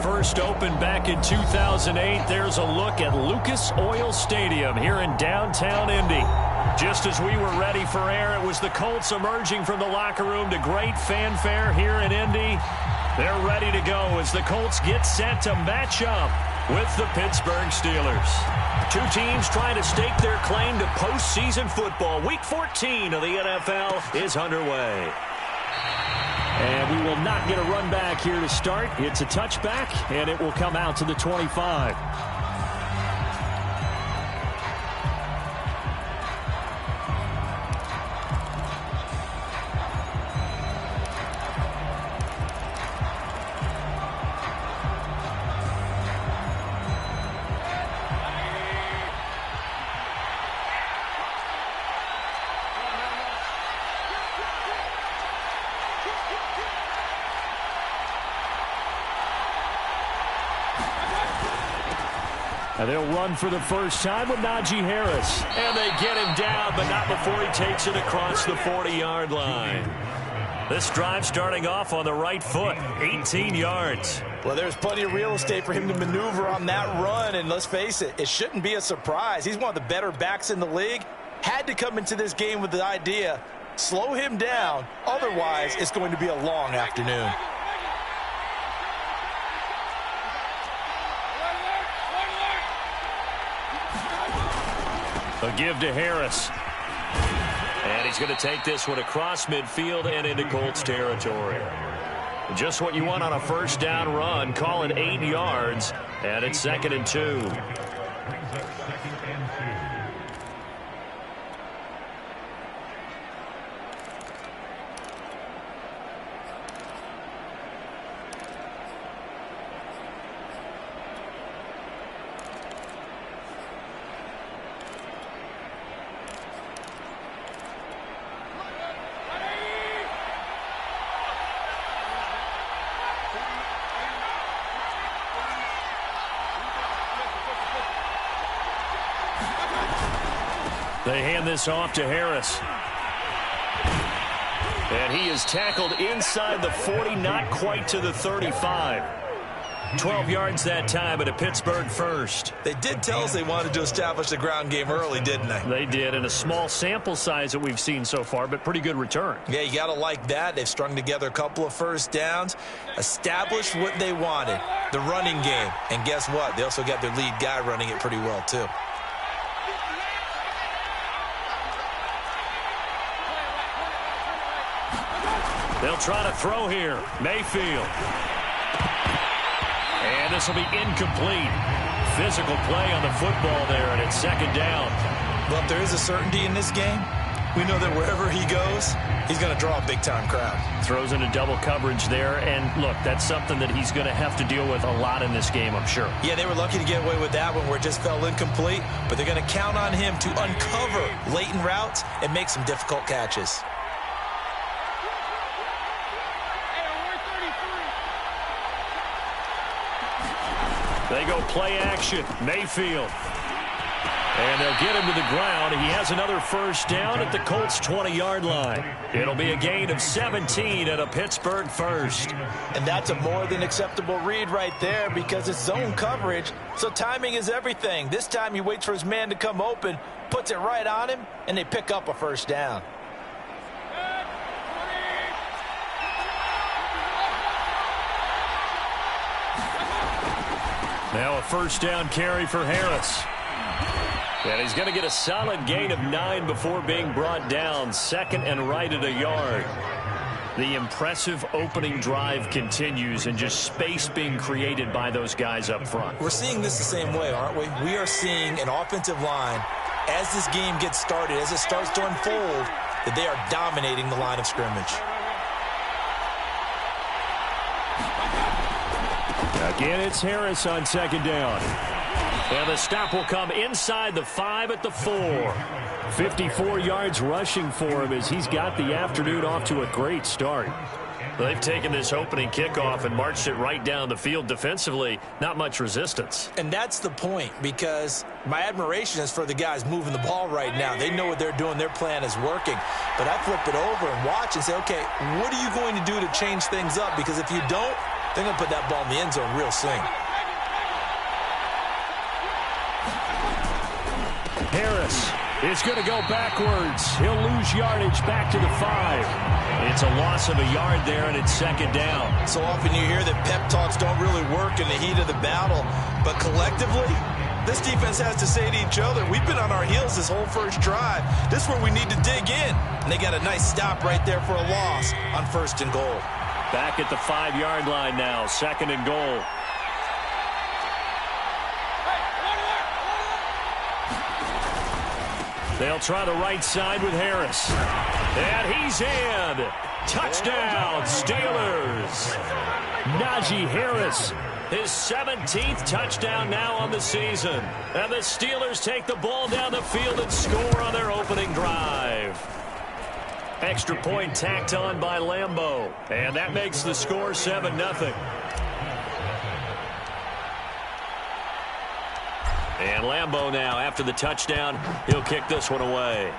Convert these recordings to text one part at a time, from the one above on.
first opened back in 2008, there's a look at Lucas Oil Stadium here in downtown Indy. Just as we were ready for air, it was the Colts emerging from the locker room to great fanfare here in Indy. They're ready to go as the Colts get set to match up with the Pittsburgh Steelers. Two teams trying to stake their claim to postseason football. Week 14 of the NFL is underway. And we will not get a run back here to start. It's a touchback, and it will come out to the 25. And they'll run for the first time with Najee Harris. And they get him down, but not before he takes it across the 40-yard line. This drive starting off on the right foot, 18 yards. Well, there's plenty of real estate for him to maneuver on that run, and let's face it, it shouldn't be a surprise. He's one of the better backs in the league. Had to come into this game with the idea, slow him down, otherwise it's going to be a long afternoon. A give to Harris. And he's going to take this one across midfield and into Colts territory. Just what you want on a first down run. Call it 8 yards. And it's 2nd and 2. They hand this off to Harris. And he is tackled inside the 40, not quite to the 35. 12 yards that time, and a Pittsburgh first. They did tell us they wanted to establish the ground game early, didn't they? They did, in a small sample size that we've seen so far, but pretty good return. Yeah, you got to like that. They've strung together a couple of first downs, established what they wanted, the running game. And guess what? They also got their lead guy running it pretty well, too. They'll try to throw here. Mayfield. And this will be incomplete. Physical play on the football there, and it's 2nd down. Well, if there is a certainty in this game, we know that wherever he goes, he's going to draw a big-time crowd. Throws into double coverage there, and look, that's something that he's going to have to deal with a lot in this game, I'm sure. Yeah, they were lucky to get away with that one where it just fell incomplete, but they're going to count on him to uncover latent routes and make some difficult catches. They go play action. Mayfield. And they'll get him to the ground. He has another first down at the Colts' 20-yard line. It'll be a gain of 17 and a Pittsburgh first. And that's a more than acceptable read right there because it's zone coverage, so timing is everything. This time he waits for his man to come open, puts it right on him, and they pick up a first down. Now a first down carry for Harris. And he's going to get a solid gain of 9 before being brought down. 2nd and right at a yard. The impressive opening drive continues and just space being created by those guys up front. We're seeing this the same way, aren't we? We are seeing an offensive line, as this game gets started, as it starts to unfold, that they are dominating the line of scrimmage. Again, it's Harris on 2nd down. And the stop will come inside the 5 at the 4. 54 yards rushing for him as he's got the afternoon off to a great start. They've taken this opening kickoff and marched it right down the field defensively. Not much resistance. And that's the point, because my admiration is for the guys moving the ball right now. They know what they're doing. Their plan is working. But I flip it over and watch and say, okay, what are you going to do to change things up? Because if you don't, They're going to put that ball in the end zone real soon. Harris is going to go backwards. He'll lose yardage back to the 5. It's a loss of a yard there, and it's second down. So often you hear that pep talks don't really work in the heat of the battle, but collectively, this defense has to say to each other, we've been on our heels this whole first drive. This is where we need to dig in. And they got a nice stop right there for a loss on 1st and goal. Back at the 5-yard line now, 2nd and goal. They'll try the right side with Harris. And he's in. Touchdown, Steelers. Najee Harris, his 17th touchdown now on the season. And the Steelers take the ball down the field and score on their opening drive. Extra point tacked on by Lambeau. And that makes the score 7-0. And Lambeau now, after the touchdown, he'll kick this one away.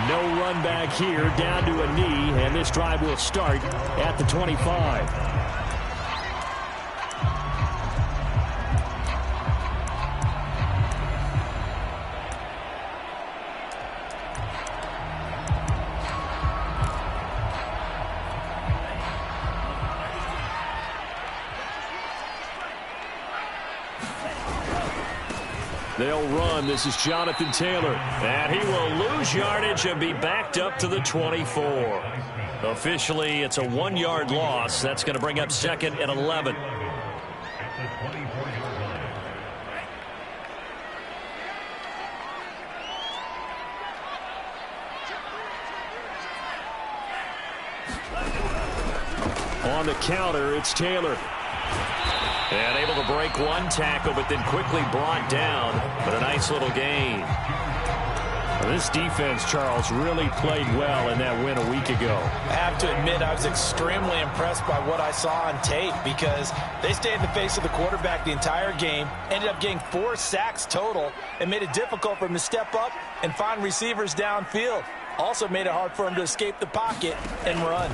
No run back here, down to a knee, and this drive will start at the 25. They'll run. This is Jonathan Taylor. And he will lose yardage and be backed up to the 24. Officially, it's a 1-yard loss. That's going to bring up 2nd and 11. On the counter, it's Taylor. And able to break one tackle, but then quickly brought down. But a nice little gain. Well, this defense, Charles, really played well in that win a week ago. I have to admit, I was extremely impressed by what I saw on tape because they stayed in the face of the quarterback the entire game, ended up getting 4 sacks total, and made it difficult for him to step up and find receivers downfield. Also made it hard for him to escape the pocket and run.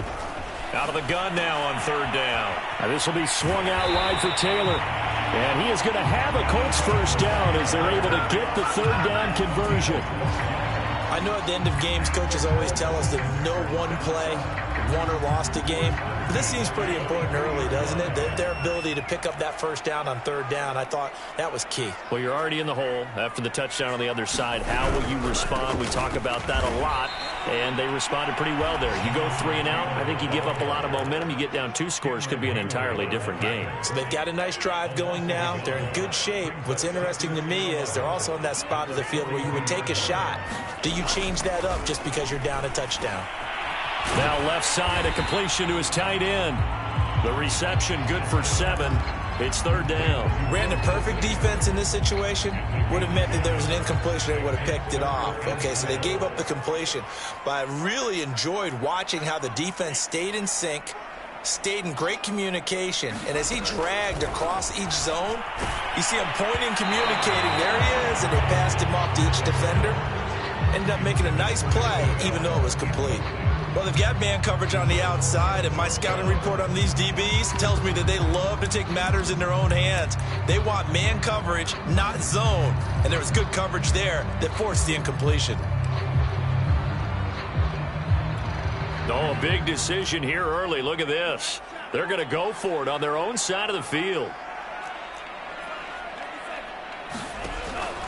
Out of the gun now on 3rd down. And this will be swung out wide for Taylor. And he is going to have a Colts 1st down as they're able to get the 3rd down conversion. I know at the end of games, coaches always tell us that no one play won or lost a game. But this seems pretty important early, doesn't it? Their ability to pick up that 1st down on 3rd down, I thought that was key. Well, you're already in the hole after the touchdown on the other side. How will you respond? We talk about that a lot, and they responded pretty well there. You go 3 and out, I think you give up a lot of momentum. You get down 2 scores, could be an entirely different game. So they've got a nice drive going now. They're in good shape. What's interesting to me is they're also in that spot of the field where you would take a shot. Do you change that up just because you're down a touchdown? Now left side, a completion to his tight end. The reception good for 7. It's 3rd down. Ran the perfect defense in this situation. Would have meant that there was an incompletion. They would have picked it off. Okay, so they gave up the completion. But I really enjoyed watching how the defense stayed in sync, stayed in great communication. And as he dragged across each zone, you see him pointing, communicating. There he is, and they passed him off to each defender. Ended up making a nice play, even though it was complete. Well, they've got man coverage on the outside, and my scouting report on these DBs tells me that they love to take matters in their own hands. They want man coverage, not zone. And there was good coverage there that forced the incompletion. Oh, a big decision here early. Look at this. They're going to go for it on their own side of the field.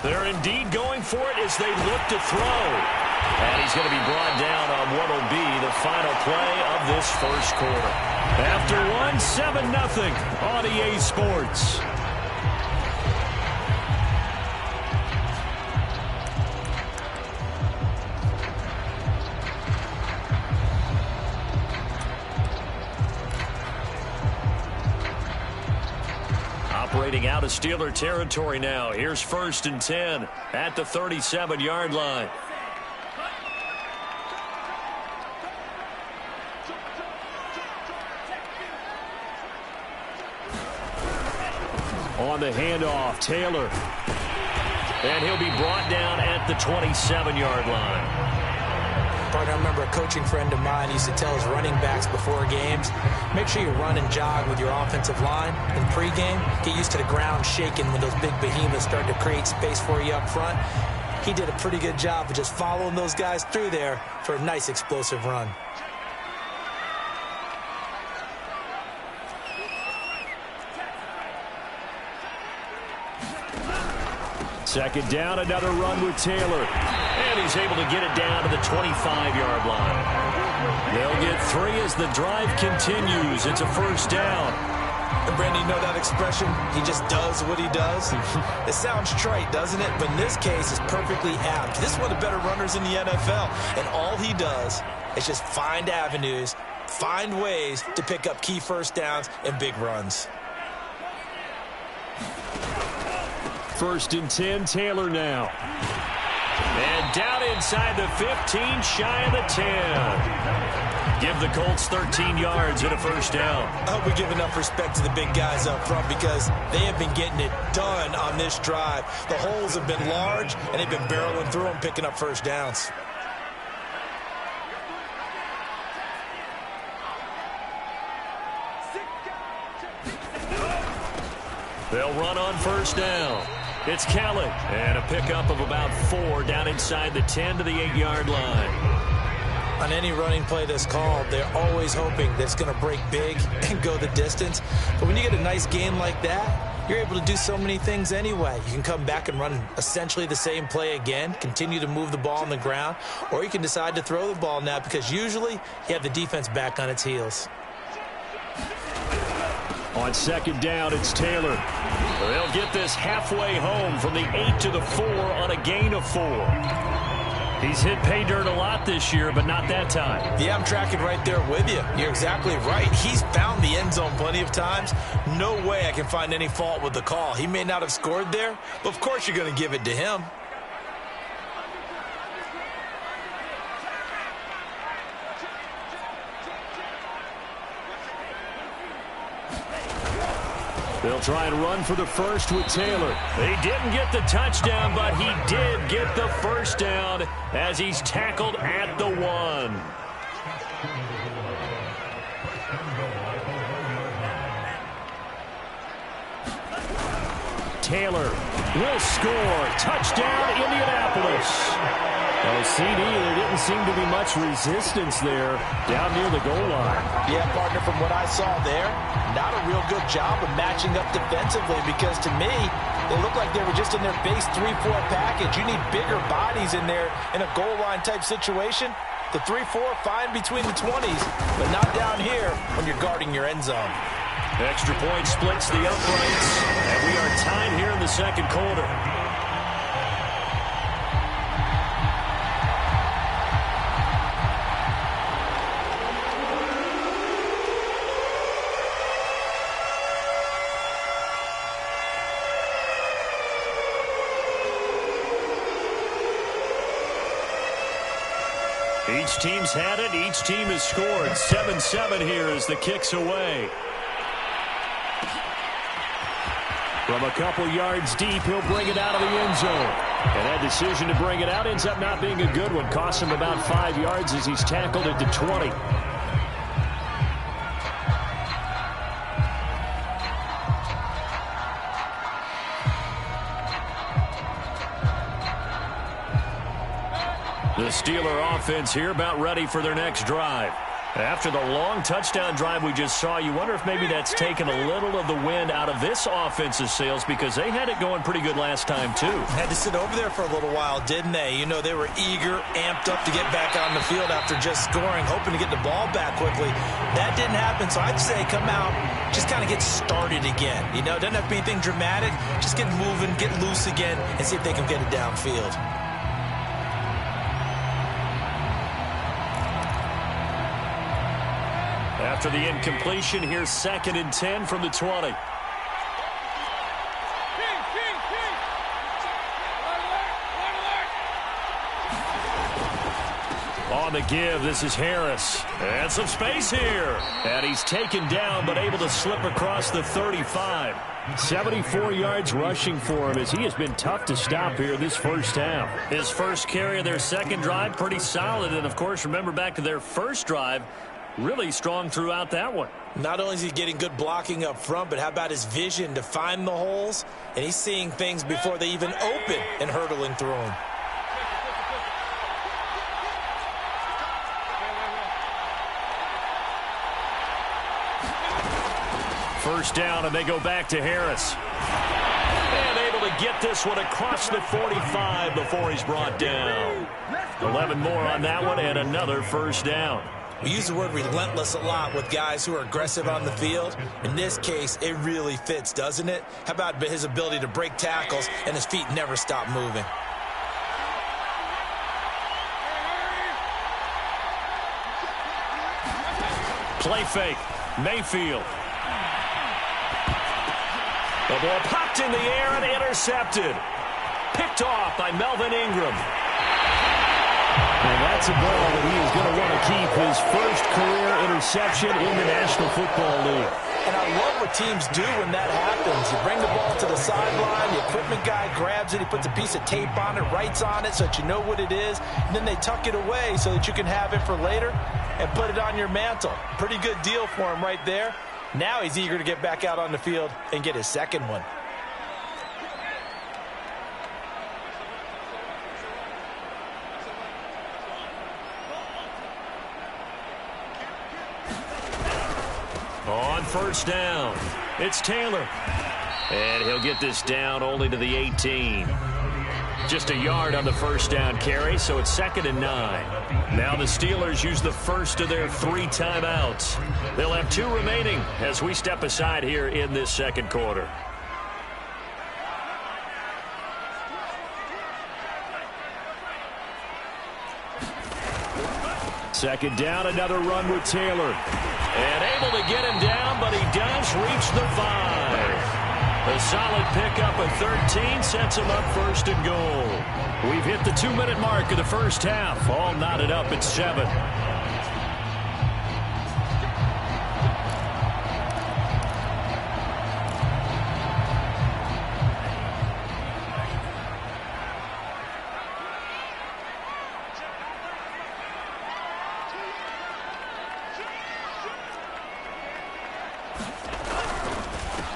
They're indeed going for it as they look to throw. And he's going to be brought down on what will be the final play of this 1st quarter. After 7-0 on EA Sports. Operating out of Steeler territory now. Here's 1st and 10 at the 37-yard line. On the handoff, Taylor. And he'll be brought down at the 27-yard line. Partner, I remember a coaching friend of mine used to tell his running backs before games, make sure you run and jog with your offensive line in pregame. Get used to the ground shaking when those big behemoths start to create space for you up front. He did a pretty good job of just following those guys through there for a nice explosive run. Second down, another run with Taylor. And he's able to get it down to the 25-yard line. They'll get 3 as the drive continues. It's a first down. And Brandon, you know that expression? He just does what he does. It sounds trite, doesn't it? But in this case, it's perfectly apt. This is one of the better runners in the NFL. And all he does is just find avenues, find ways to pick up key first downs and big runs. First and 10, Taylor now. And down inside the 15, shy of the 10. Give the Colts 13 yards and a first down. I hope we give enough respect to the big guys up front because they have been getting it done on this drive. The holes have been large, and they've been barreling through them, picking up first downs. They'll run on first down. It's Kelly, and a pickup of about 4 down inside the 10 to the 8-yard line. On any running play that's called, they're always hoping that it's going to break big and go the distance. But when you get a nice gain like that, you're able to do so many things anyway. You can come back and run essentially the same play again, continue to move the ball on the ground, or you can decide to throw the ball now because usually you have the defense back on its heels. On second down, it's Taylor. They'll get this halfway home from the 8 to the 4 on a gain of 4. He's hit pay dirt a lot this year, but not that time. Yeah, I'm tracking right there with you. You're exactly right. He's found the end zone plenty of times. No way I can find any fault with the call. He may not have scored there, but of course you're going to give it to him. They'll try and run for the first with Taylor. He didn't get the touchdown, but he did get the first down as he's tackled at the 1. Taylor will score. Touchdown, Indianapolis. Oh, CD, there didn't seem to be much resistance there down near the goal line. Yeah, partner, from what I saw there, not a real good job of matching up defensively because to me, they looked like they were just in their base 3-4 package. You need bigger bodies in there in a goal line type situation. The 3-4, fine between the 20s, but not down here when you're guarding your end zone. Extra point splits the uprights, and we are tied here in the second quarter. Each team's had it. Each team has scored. 7-7 here as the kick's away. From a couple yards deep, he'll bring it out of the end zone. And that decision to bring it out ends up not being a good one. Costs him about 5 yards as he's tackled at the 20. The Steeler offense here about ready for their next drive. After the long touchdown drive we just saw, you wonder if maybe that's taken a little of the wind out of this offense's sails because they had it going pretty good last time, too. Had to sit over there for a little while, didn't they? You know, they were eager, amped up to get back on the field after just scoring, hoping to get the ball back quickly. That didn't happen, so I'd say come out, just kind of get started again. You know, doesn't have to be anything dramatic. Just get moving, get loose again, and see if they can get it downfield. After the incompletion, here's 2nd and 10 from the 20. On the give, this is Harris. And some space here. And he's taken down, but able to slip across the 35. 74 yards rushing for him as he has been tough to stop here this first half. His first carry of their second drive, pretty solid. And, of course, remember back to their first drive, really strong throughout that one. Not only is he getting good blocking up front, but how about his vision to find the holes? And he's seeing things before they even open and hurdling through them. First down, and they go back to Harris. And able to get this one across the 45 before he's brought down. 11 more on that one, and another first down. We use the word relentless a lot with guys who are aggressive on the field. In this case, it really fits, doesn't it? How about his ability to break tackles and his feet never stop moving? Play fake. Mayfield. The ball popped in the air and intercepted. Picked off by Melvin Ingram. And that's a ball that he is going to want to keep, his first career interception in the National Football League. And I love what teams do when that happens. You bring the ball to the sideline, the equipment guy grabs it, he puts a piece of tape on it, writes on it so that you know what it is, and then they tuck it away so that you can have it for later and put it on your mantle. Pretty good deal for him right there. Now he's eager to get back out on the field and get his second one. On first down, it's Taylor. And he'll get this down only to the 18. Just a yard on the first down carry, so it's 2nd and 9. Now the Steelers use the first of their 3 timeouts. They'll have 2 remaining as we step aside here in this second quarter. Second down, another run with Taylor. And able to get him down, but he does reach the 5. A solid pickup of 13 sets him up 1st and goal. We've hit the 2-minute mark of the first half. All knotted up at 7.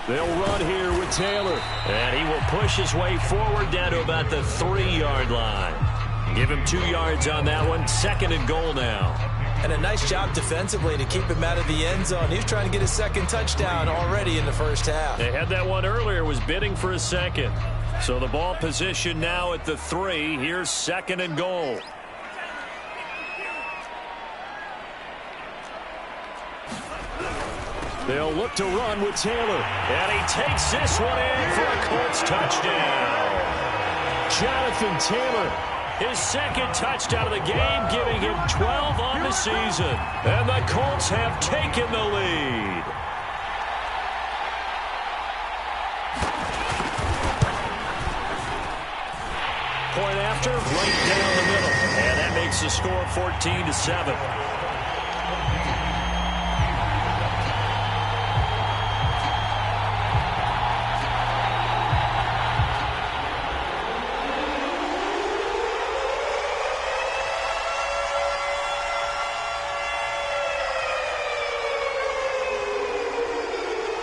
They'll run here with Taylor. And he will push his way forward down to about the 3-yard line. Give him 2 yards on that one. 2nd and goal now. And a nice job defensively to keep him out of the end zone. He was trying to get his second touchdown already in the first half. They had that one earlier, was bidding for a second. So the ball position now at the 3. Here's 2nd and goal. They'll look to run with Taylor. And he takes this one in for a Colts touchdown. Jonathan Taylor, his second touchdown of the game, giving him 12 on the season. And the Colts have taken the lead. Point after, right down the middle. And that makes the score 14-7.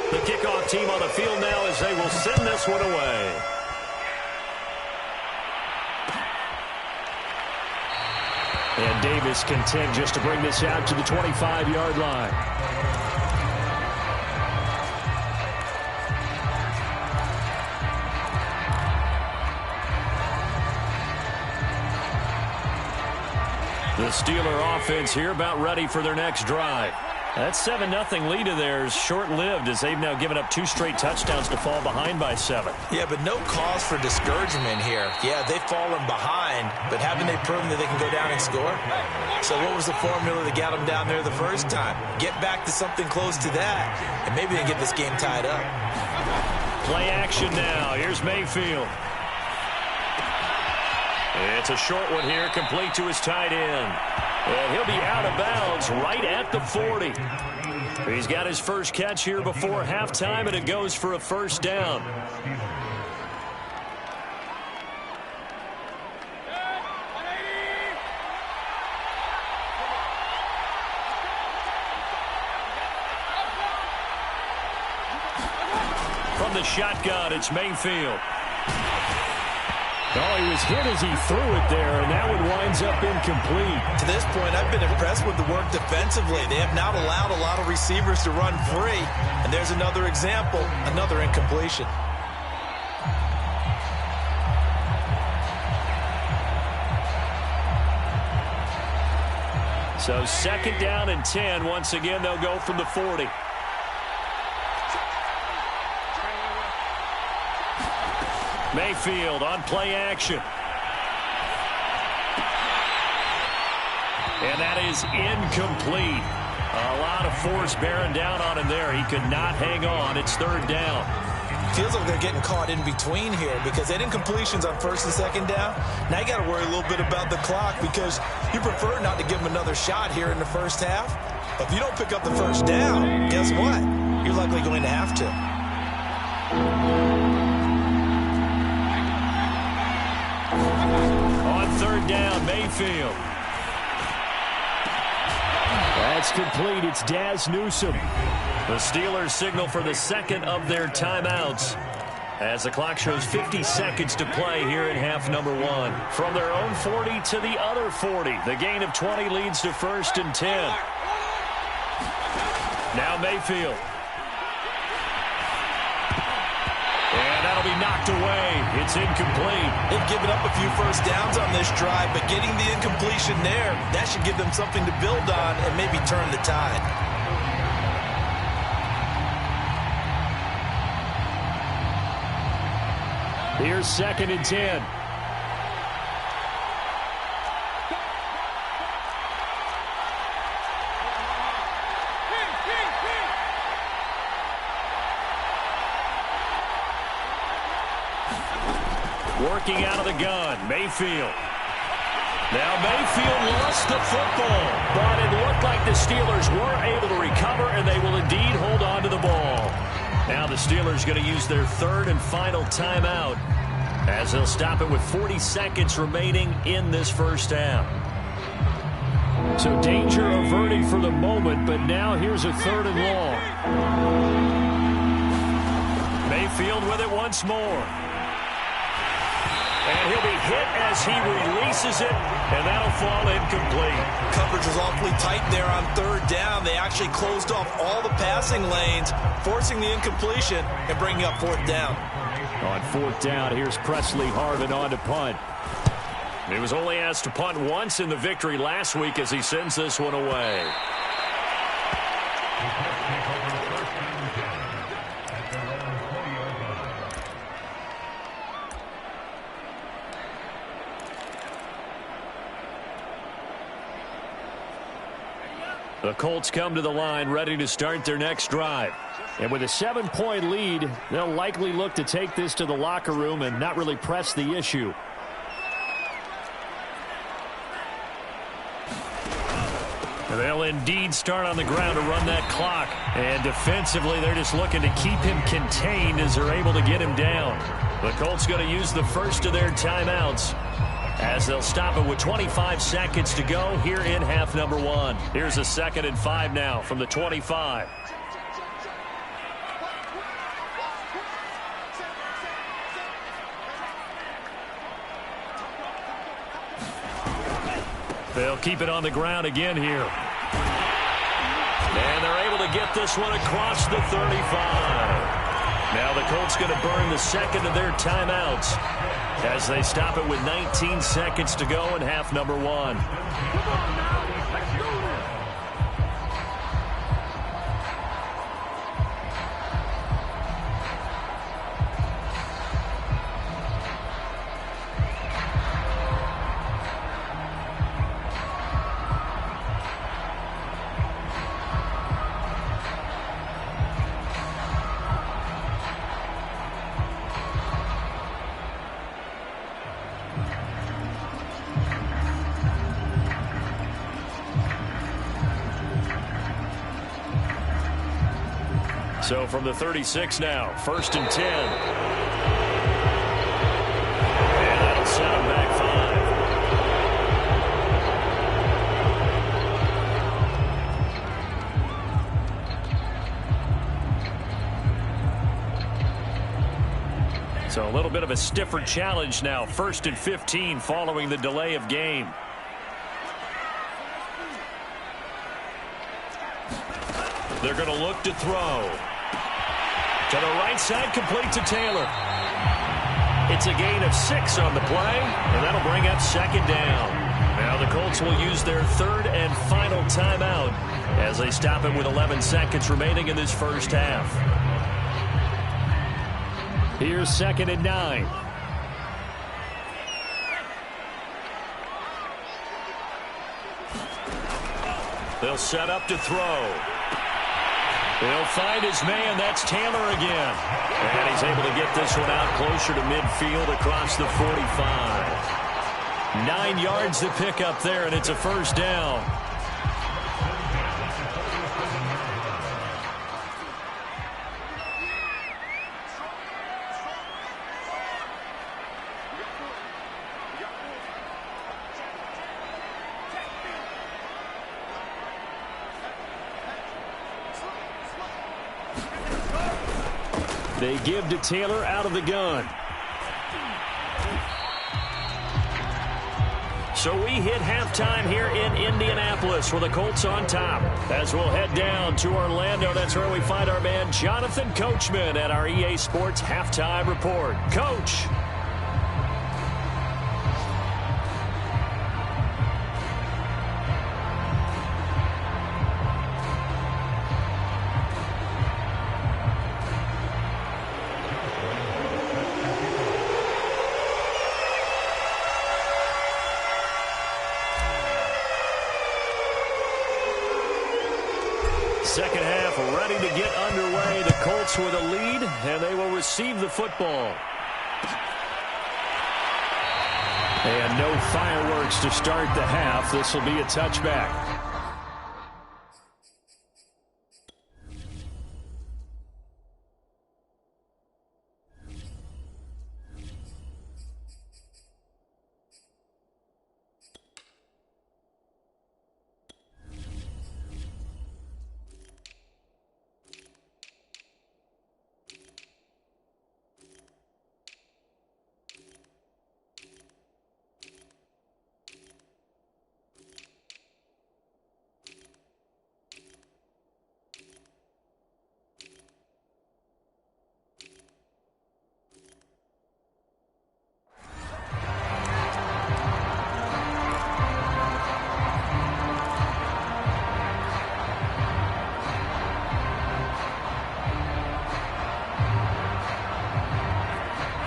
The kickoff team on the field now as they will send this one away. And Davis content just to bring this out to the 25-yard line. The Steeler offense here about ready for their next drive. That 7-0 lead of theirs short-lived as they've now given up 2 straight touchdowns to fall behind by 7. Yeah, but no cause for discouragement here. Yeah, they've fallen behind, but haven't they proven that they can go down and score? So what was the formula that got them down there the first time? Get back to something close to that, and maybe they get this game tied up. Play action now. Here's Mayfield. It's a short one here, complete to his tight end. And he'll be out of bounds right at the 40. He's got his first catch here before halftime, and it goes for a first down. From the shotgun, it's Mayfield. Oh, he was hit as he threw it there, and that one winds up incomplete. To this point, I've been impressed with the work defensively. They have not allowed a lot of receivers to run free. And there's another example, another incompletion. So second down and 10. Once again, they'll go from the 40. Mayfield on play action. And that is incomplete. A lot of force bearing down on him there. He could not hang on. It's third down. Feels like they're getting caught in between here because they had incompletions on first and second down. Now you got to worry a little bit about the clock because you prefer not to give them another shot here in the first half. But if you don't pick up the first down, guess what? You're likely going to have to. On third down, Mayfield. That's complete. It's Daz Newsome. The Steelers signal for the second of their timeouts as the clock shows 50 seconds to play here in half number one. From their own 40 to the other 40. The gain of 20 leads to first and 10. Now Mayfield. And that'll be knocked away. It's incomplete. They've given up a few first downs on this drive, but getting the incompletion there, that should give them something to build on and maybe turn the tide. Here's second and 10. Working out of the gun, Mayfield. Now Mayfield lost the football, but it looked like the Steelers were able to recover, and they will indeed hold on to the ball. Now the Steelers going to use their third and final timeout as they'll stop it with 40 seconds remaining in this first half. So danger averted for the moment, but now here's a third and long. Mayfield with it once more. And he'll be hit as he releases it, and that'll fall incomplete. Coverage was awfully tight there on third down. They actually closed off all the passing lanes, forcing the incompletion and bringing up fourth down. On fourth down, here's Presley Harvin on to punt. He was only asked to punt once in the victory last week as he sends this one away. The Colts come to the line ready to start their next drive. And with a 7-point lead, they'll likely look to take this to the locker room and not really press the issue. They'll indeed start on the ground to run that clock. And defensively, they're just looking to keep him contained as they're able to get him down. The Colts going to use the first of their timeouts as they'll stop it with 25 seconds to go here in half number one. Here's a 2nd and 5 now from the 25. They'll keep it on the ground again here. And they're able to get this one across the 35. Now the Colts going to burn the second of their timeouts as they stop it with 19 seconds to go in half number one. So from the 36 now, 1st and 10. And that'll set them back 5. So a little bit of a stiffer challenge now. 1st and 15 following the delay of game. They're going to look to throw. To the right side, complete to Taylor. It's a gain of 6 on the play, and that'll bring up 2nd down. Now the Colts will use their 3rd and final timeout as they stop it with 11 seconds remaining in this first half. Here's 2nd and 9. They'll set up to throw. He'll find his man. That's Taylor again. And he's able to get this one out closer to midfield across the 45. 9 yards to pick up there, and it's a 1st down. They give to Taylor out of the gun. So we hit halftime here in Indianapolis with the Colts on top. As we'll head down to Orlando, that's where we find our man Jonathan Coachman at our EA Sports Halftime Report. Coach. Second half ready to get underway. The Colts with a lead, and they will receive the football. And no fireworks to start the half. This will be a touchback.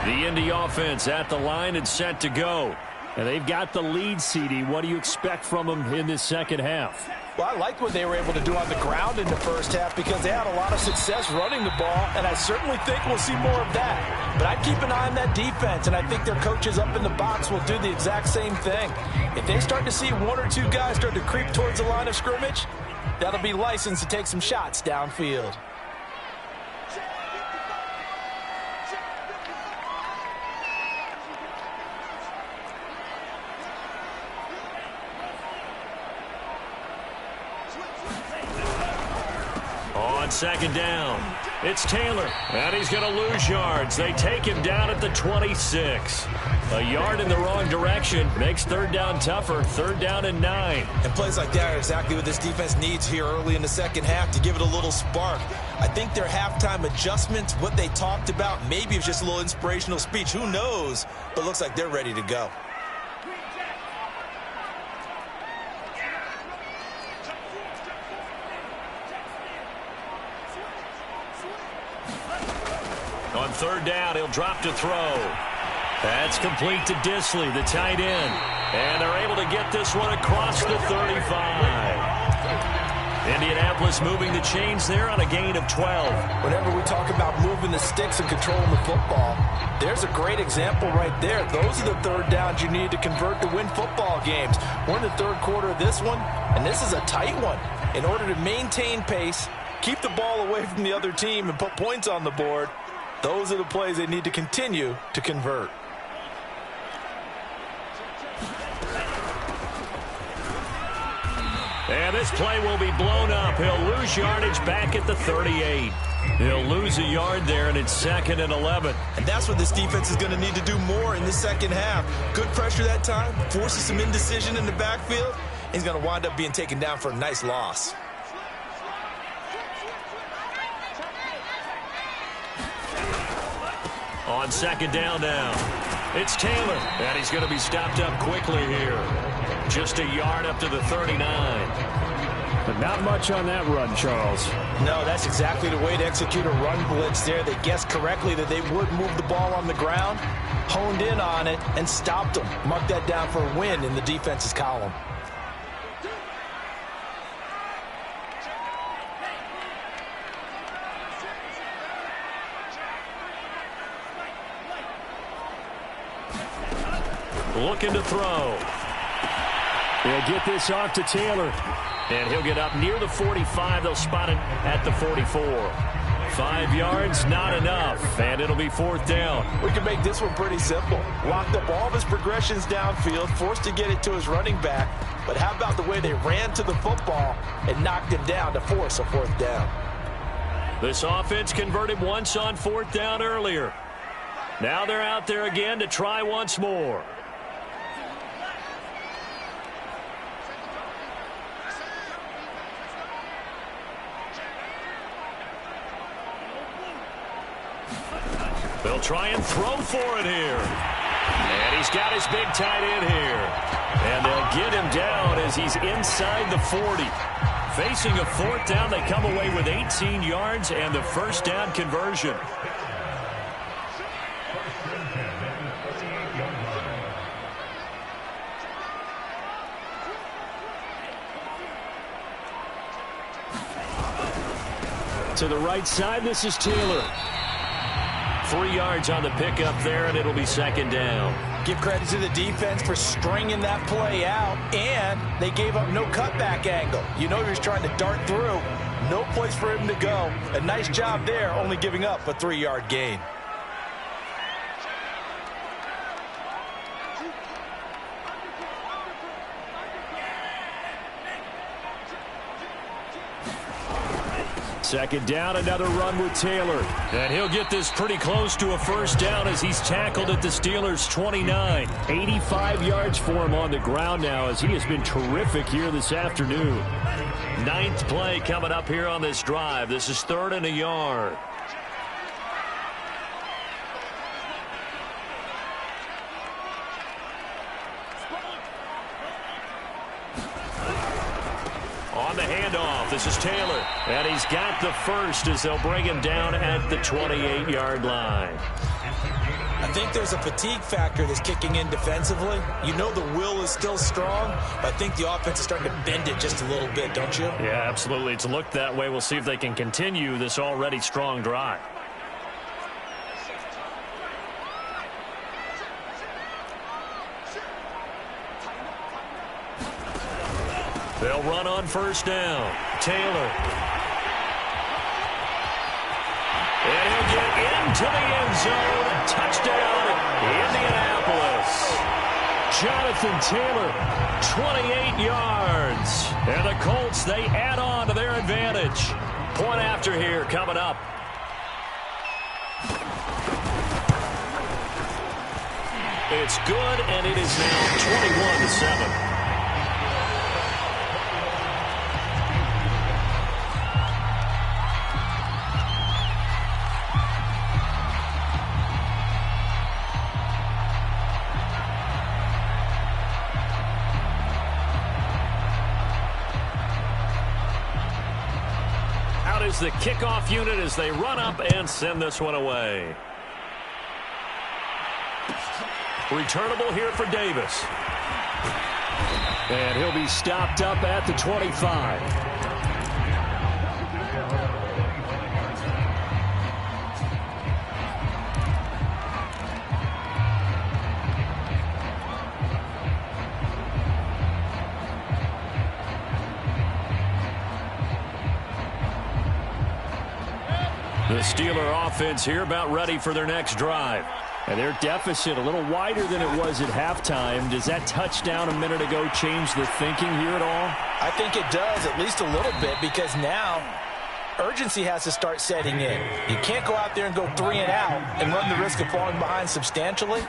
The Indy offense at the line and set to go. And they've got the lead, CD. What do you expect from them in this second half? Well, I like what they were able to do on the ground in the first half because they had a lot of success running the ball, and I certainly think we'll see more of that. But I'd keep an eye on that defense, and I think their coaches up in the box will do the exact same thing. If they start to see 1 or 2 guys start to creep towards the line of scrimmage, that'll be licensed to take some shots downfield. On second down, it's Taylor, and he's going to lose yards. They take him down at the 26. A yard in the wrong direction makes third down tougher. 3rd down and 9. And plays like that are exactly what this defense needs here early in the second half to give it a little spark. I think their halftime adjustments, what they talked about, maybe it was just a little inspirational speech. Who knows? But looks like they're ready to go. On 3rd down, he'll drop to throw. That's complete to Disley, the tight end. And they're able to get this one across the 35. Indianapolis moving the chains there on a gain of 12. Whenever we talk about moving the sticks and controlling the football, there's a great example right there. Those are the 3rd downs you need to convert to win football games. We're in the 3rd quarter of this one, and this is a tight one. In order to maintain pace, keep the ball away from the other team and put points on the board. Those are the plays they need to continue to convert. And this play will be blown up. He'll lose yardage back at the 38. He'll lose a yard there, and it's 2nd and 11. And that's what this defense is going to need to do more in the second half. Good pressure that time, forces some indecision in the backfield. He's going to wind up being taken down for a nice loss. On 2nd down now, it's Taylor, and he's going to be stopped up quickly here. Just a yard up to the 39. But not much on that run, Charles. No, that's exactly the way to execute a run blitz there. They guessed correctly that they would move the ball on the ground, honed in on it, and stopped them. Mark that down for a win in the defense's column. Looking to throw. He'll get this off to Taylor. And he'll get up near the 45. They'll spot it at the 44. 5 yards, not enough. And it'll be 4th down. We can make this one pretty simple. Locked up all of his progressions downfield, forced to get it to his running back. But how about the way they ran to the football and knocked him down to force a 4th down? This offense converted once on 4th down earlier. Now they're out there again to try once more. They'll try and throw for it here. And he's got his big tight end here. And they'll get him down as he's inside the 40. Facing a 4th down, they come away with 18 yards and the 1st down conversion. To the right side, this is Taylor. 3 yards on the pickup there, and it'll be 2nd down. Give credit to the defense for stringing that play out, and they gave up no cutback angle. You know he was trying to dart through. No place for him to go. A nice job there, only giving up a 3-yard gain. Second down, another run with Taylor. And he'll get this pretty close to a 1st down as he's tackled at the Steelers' 29. 85 yards for him on the ground now as he has been terrific here this afternoon. 9th play coming up here on this drive. This is 3rd and a yard. On the handoff, this is Taylor. And he's got the first as they'll bring him down at the 28-yard line. I think there's a fatigue factor that's kicking in defensively. You know the will is still strong, but I think the offense is starting to bend it just a little bit, don't you? Yeah, absolutely. It's looked that way. We'll see if they can continue this already strong drive. They'll run on 1st down. Taylor. And he'll get into the end zone. Touchdown, Indianapolis. Jonathan Taylor, 28 yards. And the Colts, they add on to their advantage. Point after here coming up. It's good, and it is now 21-7. Is the kickoff unit as they run up and send this one away. Returnable here for Davis. And he'll be stopped up at the 25. The Steeler offense here about ready for their next drive. And their deficit a little wider than it was at halftime. Does that touchdown a minute ago change the thinking here at all? I think it does, at least a little bit, because now urgency has to start setting in. You can't go out there and go 3 and out and run the risk of falling behind substantially,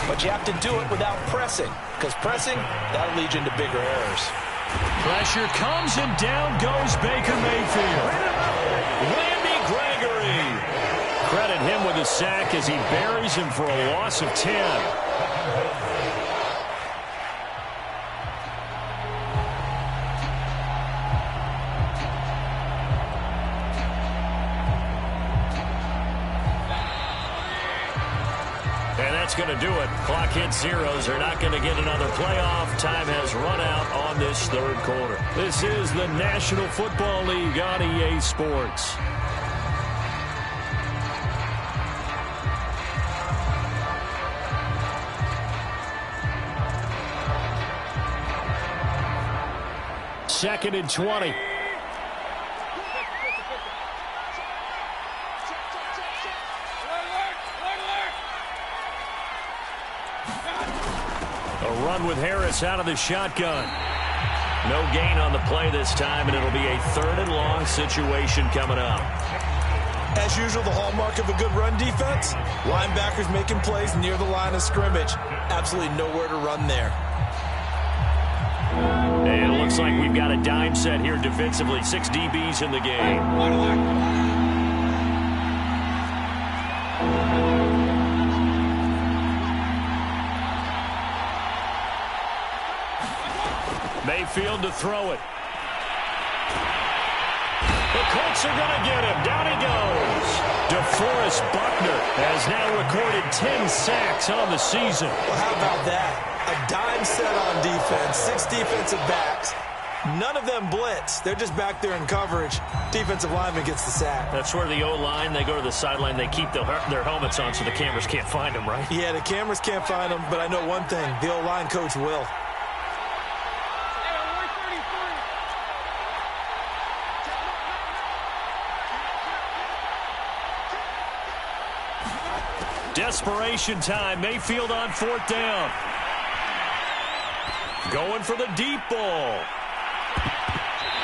but you have to do it without pressing, because pressing, that'll lead you into bigger errors. Pressure comes, and down goes Baker Mayfield. Randy Gregory. Credit him with a sack as he buries him for a loss of 10. And that's going to do it. Clock hits zeros. They're not going to get another playoff. Time has run out on this third quarter. This is the National Football League on EA Sports. Second and 20. A run with Harris out of the shotgun. No gain on the play this time, and it'll be a 3rd and long situation coming up. As usual, the hallmark of a good run defense, linebackers making plays near the line of scrimmage. Absolutely nowhere to run there. And it looks like we've got a dime set here defensively. 6 DBs in the game. Mayfield to throw it. The Colts are going to get him. Down he goes. DeForest Buckner has now recorded 10 sacks on the season. Well, how about that? A dime set on defense, 6 defensive backs. None of them blitz. They're just back there in coverage. Defensive lineman gets the sack. That's where the O-line, they go to the sideline, they keep their helmets on so the cameras can't find them, right? Yeah, the cameras can't find them, but I know one thing. The O-line coach will. Desperation time. Mayfield on 4th down. Going for the deep ball.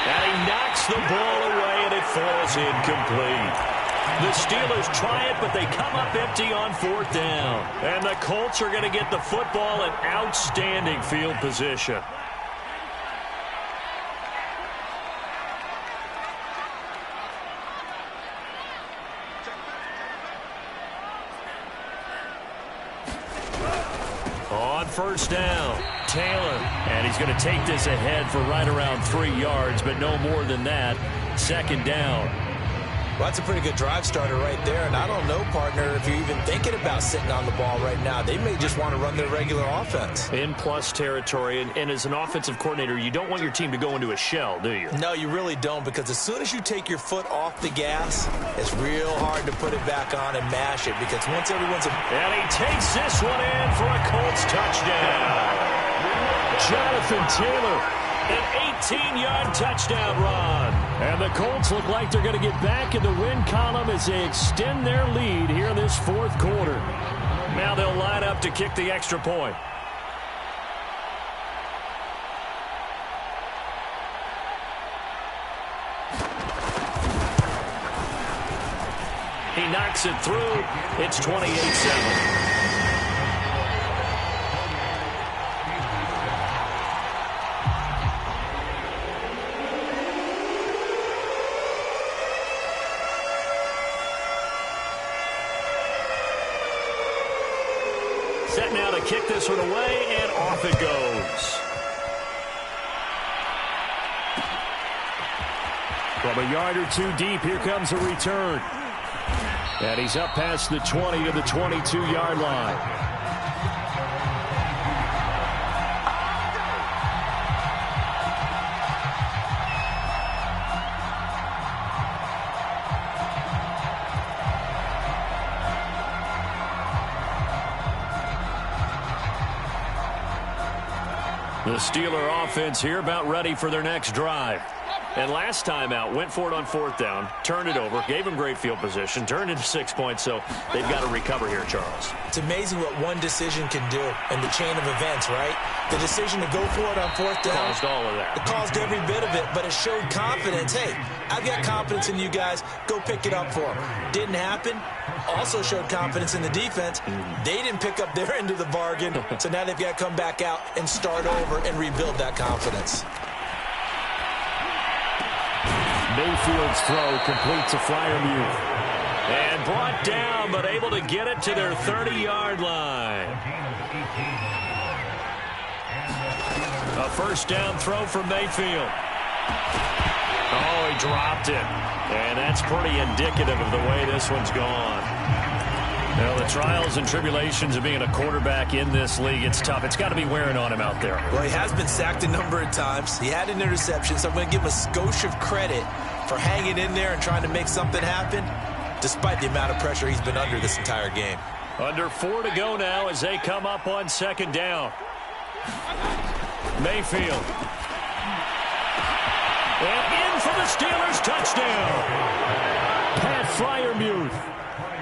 And he knocks the ball away, and it falls incomplete. The Steelers try it, but they come up empty on 4th down. And the Colts are going to get the football in outstanding field position. On 1st down, Taylor, and he's going to take this ahead for right around 3 yards, but no more than that. 2nd down. Well, that's a pretty good drive starter right there, and I don't know, partner, if you're even thinking about sitting on the ball right now. They may just want to run their regular offense. In plus territory, and as an offensive coordinator, you don't want your team to go into a shell, do you? No, you really don't, because as soon as you take your foot off the gas, it's real hard to put it back on and mash it, because once everyone's... And he takes this one in for a Colts touchdown. Jonathan Taylor, an 18-yard touchdown run. And the Colts look like they're going to get back in the win column as they extend their lead here in this 4th quarter. Now they'll line up to kick the extra point. He knocks it through. It's 28-7. Set now to kick this one away, and off it goes. From a yard or 2 deep, here comes a return. And he's up past the 20 to the 22-yard line. The Steeler offense here about ready for their next drive. And last time out, went for it on 4th down, turned it over, gave him great field position, turned into 6 points, so they've got to recover here, Charles. It's amazing what one decision can do in the chain of events, right? The decision to go for it on 4th down. Caused all of that. It caused every bit of it, but it showed confidence. Hey, I've got confidence in you guys. Go pick it up for them. Didn't happen. Also showed confidence in the defense. They didn't pick up their end of the bargain, so now they've got to come back out and start over and rebuild that confidence. Mayfield's throw completes a Freiermuth. And brought down, but able to get it to their 30-yard line. A first down throw for Mayfield. Oh, he dropped it. And that's pretty indicative of the way this one's gone. Well, the trials and tribulations of being a quarterback in this league, it's tough. It's got to be wearing on him out there. Well, he has been sacked a number of times. He had an interception, so I'm going to give him a skosh of credit for hanging in there and trying to make something happen, despite the amount of pressure he's been under this entire game. Under 4 to go now as they come up on 2nd down. Mayfield. And in for the Steelers touchdown. Pat Freiermuth.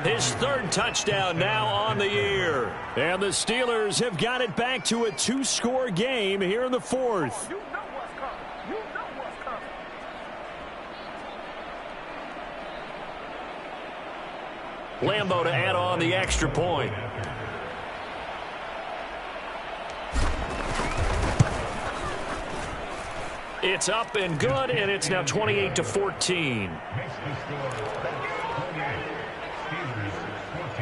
His 3rd touchdown now on the year. And the Steelers have got it back to a 2-score game here in the 4th. Lambeau to add on the extra point. It's up and good, and it's now 28-14.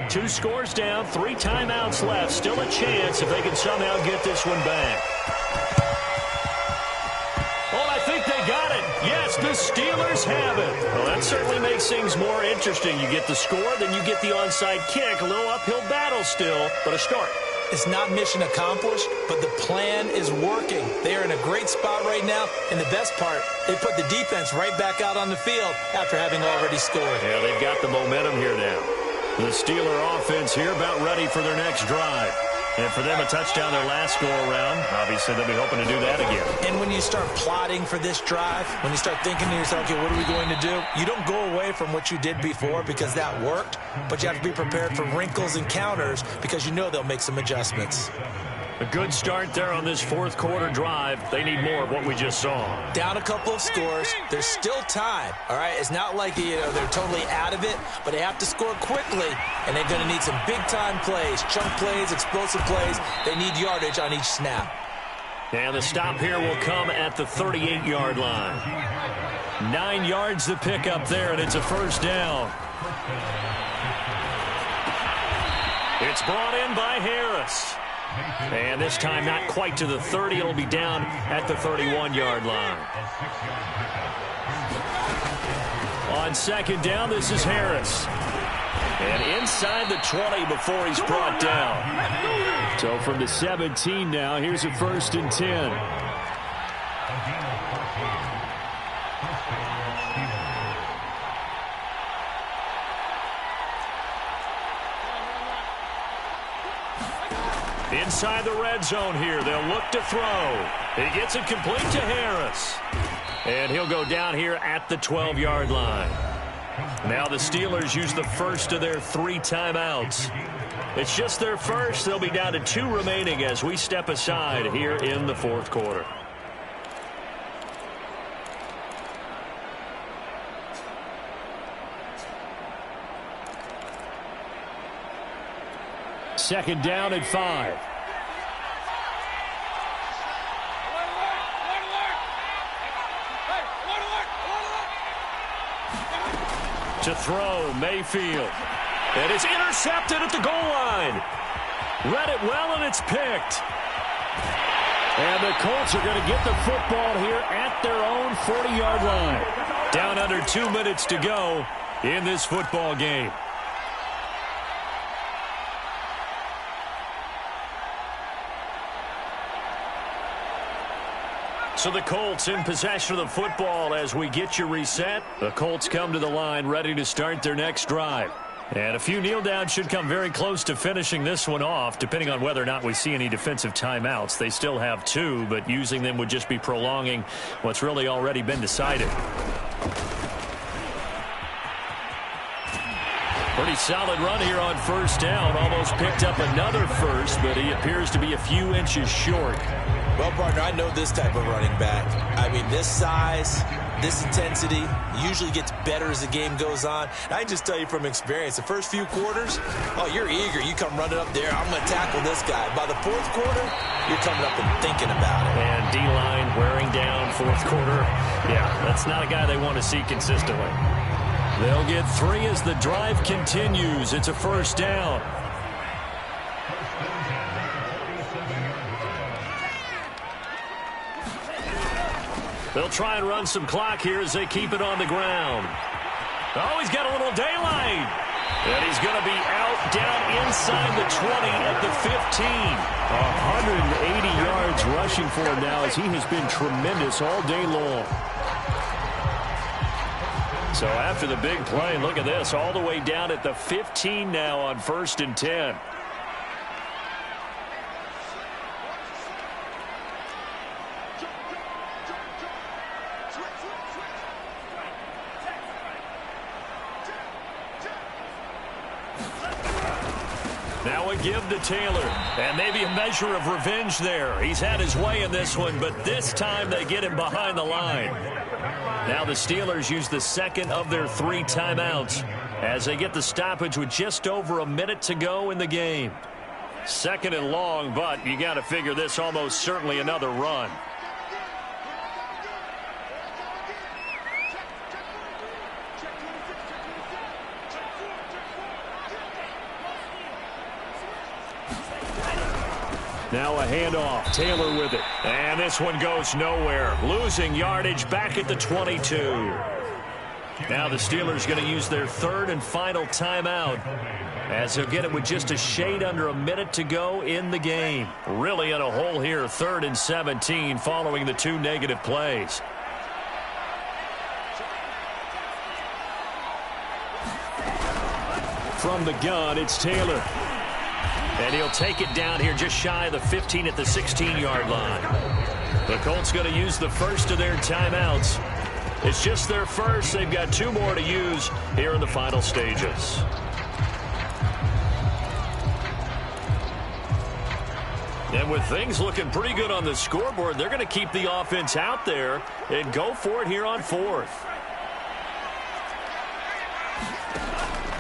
2 scores down, 3 timeouts left. Still a chance if they can somehow get this one back. Oh, I think they got it. Yes, the Steelers have it. Well, that certainly makes things more interesting. You get the score, then you get the onside kick. A little uphill battle still, but a start. It's not mission accomplished, but the plan is working. They are in a great spot right now, and the best part, they put the defense right back out on the field after having already scored. Yeah, they've got the momentum here now. The Steeler offense here about ready for their next drive. And for them, a touchdown their last go-around. Obviously, they'll be hoping to do that again. And when you start plotting for this drive, when you start thinking to yourself, okay, what are we going to do? You don't go away from what you did before because that worked, but you have to be prepared for wrinkles and counters because you know they'll make some adjustments. A good start there on this 4th quarter drive. They need more of what we just saw. Down a couple of scores. There's still time, all right? It's not like they're totally out of it, but they have to score quickly, and they're going to need some big-time plays, chunk plays, explosive plays. They need yardage on each snap. And the stop here will come at the 38-yard line. 9 yards to pick up there, and it's a first down. It's brought in by Harris. And this time not quite to the 30. It'll be down at the 31-yard line. On 2nd down, this is Harris. And inside the 20 before he's brought down. So from the 17 now, here's a 1st and 10. Inside the red zone here. They'll look to throw. He gets it complete to Harris. And he'll go down here at the 12-yard line. Now the Steelers use the first of their 3 timeouts. It's just their first. They'll be down to 2 remaining as we step aside here in the 4th quarter. Second down at 5. To throw, Mayfield. And it's intercepted at the goal line. Read it well, and it's picked. And the Colts are going to get the football here at their own 40-yard line. Down under 2 minutes to go in this football game. So the Colts in possession of the football as we get you reset. The Colts come to the line ready to start their next drive. And a few kneel downs should come very close to finishing this one off, depending on whether or not we see any defensive timeouts. They still have 2, but using them would just be prolonging what's really already been decided. Pretty solid run here on first down. Almost picked up another first, but he appears to be a few inches short. Well, partner, I know this type of running back. I mean, this size, this intensity usually gets better as the game goes on. And I can just tell you from experience, the first few quarters, oh, you're eager. You come running up there, I'm going to tackle this guy. By the fourth quarter, you're coming up and thinking about it. And D-line wearing down fourth quarter. Yeah, that's not a guy they want to see consistently. They'll get 3 as the drive continues. It's a first down. They'll try and run some clock here as they keep it on the ground. Oh, he's got a little daylight. And he's going to be out down inside the 20 at the 15. 180 yards rushing for him now as he has been tremendous all day long. So after the big play, look at this, all the way down at the 15 now on 1st and 10. Now a give to Taylor, and maybe a measure of revenge there. He's had his way in this one, but this time they get him behind the line. Now the Steelers use the second of their 3 timeouts as they get the stoppage with just over a minute to go in the game. 2nd and long, but you got to figure this almost certainly another run. Now a handoff. Taylor with it. And this one goes nowhere. Losing yardage back at the 22. Now the Steelers going to use their 3rd and final timeout as they'll get it with just a shade under a minute to go in the game. Really in a hole here. 3rd and 17 following the 2 negative plays. From the gun, it's Taylor. And he'll take it down here just shy of the 15 at the 16-yard line. The Colts going to use the first of their timeouts. It's just their first. They've got 2 more to use here in the final stages. And with things looking pretty good on the scoreboard, they're going to keep the offense out there and go for it here on 4th.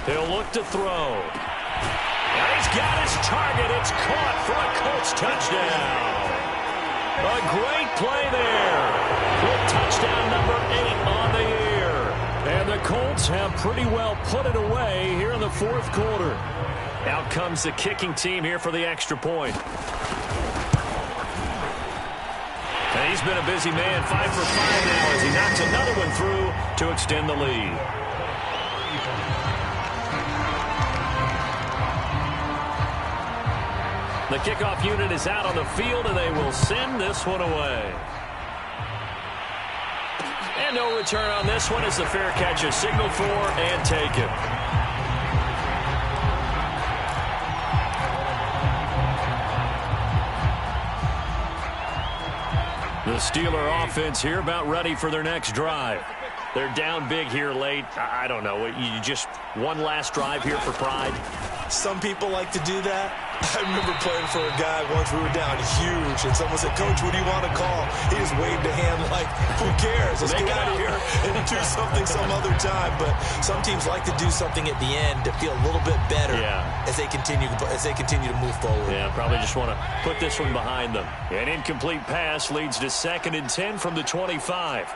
He'll look to throw. And he's got his target. It's caught for a Colts touchdown. A great play there. With touchdown number 8 on the year. And the Colts have pretty well put it away here in the 4th quarter. Out comes the kicking team here for the extra point. And he's been a busy man, 5 for 5 now as he knocks another one through to extend the lead. The kickoff unit is out on the field, and they will send this one away. And no return on this one as the fair catch is signaled for and taken. The Steeler offense here about ready for their next drive. They're down big here late. I don't know. You just one last drive here for pride. Some people like to do that. I remember playing for a guy once. We were down huge, and someone said, "Coach, what do you want to call?" He just waved a hand like, "Who cares? Let's get out of here and do something some other time." But some teams like to do something at the end to feel a little bit better as they continue to move forward. Yeah, probably just want to put this one behind them. An incomplete pass leads to 2nd and 10 from the 25.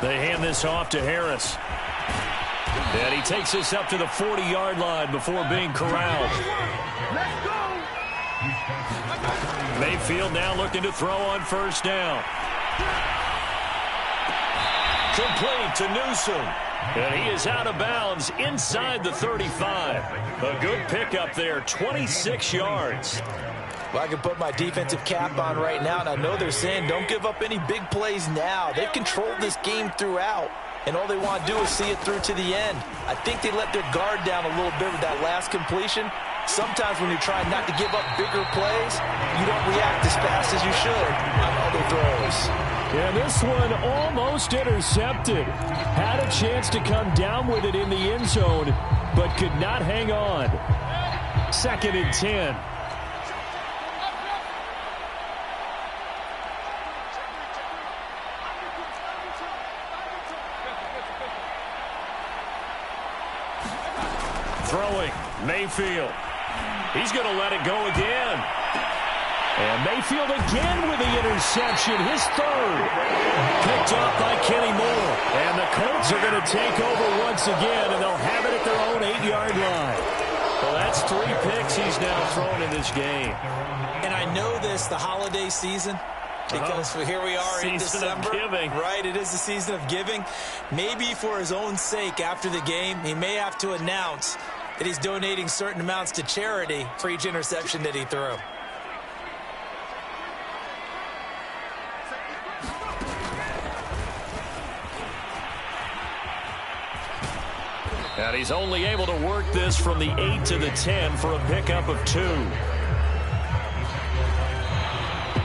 They hand this off to Harris. And he takes this up to the 40-yard line before being corralled. Mayfield now looking to throw on 1st down. Complete to Newsome. And he is out of bounds inside the 35. A good pickup there, 26 yards. Well, I can put my defensive cap on right now, and I know they're saying don't give up any big plays now. They've controlled this game throughout, and all they want to do is see it through to the end. I think they let their guard down a little bit with that last completion. Sometimes when you're trying not to give up bigger plays, you don't react as fast as you should on other throws. Yeah, this one almost intercepted. Had a chance to come down with it in the end zone, but could not hang on. 2nd and 10. Throwing, Mayfield. He's going to let it go again. And Mayfield again with the interception, his 3rd. Picked up by Kenny Moore. And the Colts are going to take over once again, and they'll have it at their own 8-yard line. Well, that's 3 picks he's now thrown in this game. And I know this, the holiday season, because here we are in December. Season of giving. Right, it is the season of giving. Maybe for his own sake after the game, he may have to announce that he's donating certain amounts to charity for each interception that he threw. And he's only able to work this from the 8 to the 10 for a pickup of 2.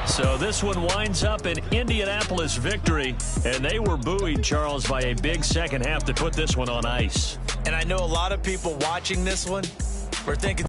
So this one winds up an Indianapolis victory, and they were buoyed, Charles, by a big second half to put this one on ice. And I know a lot of people watching this one were thinking,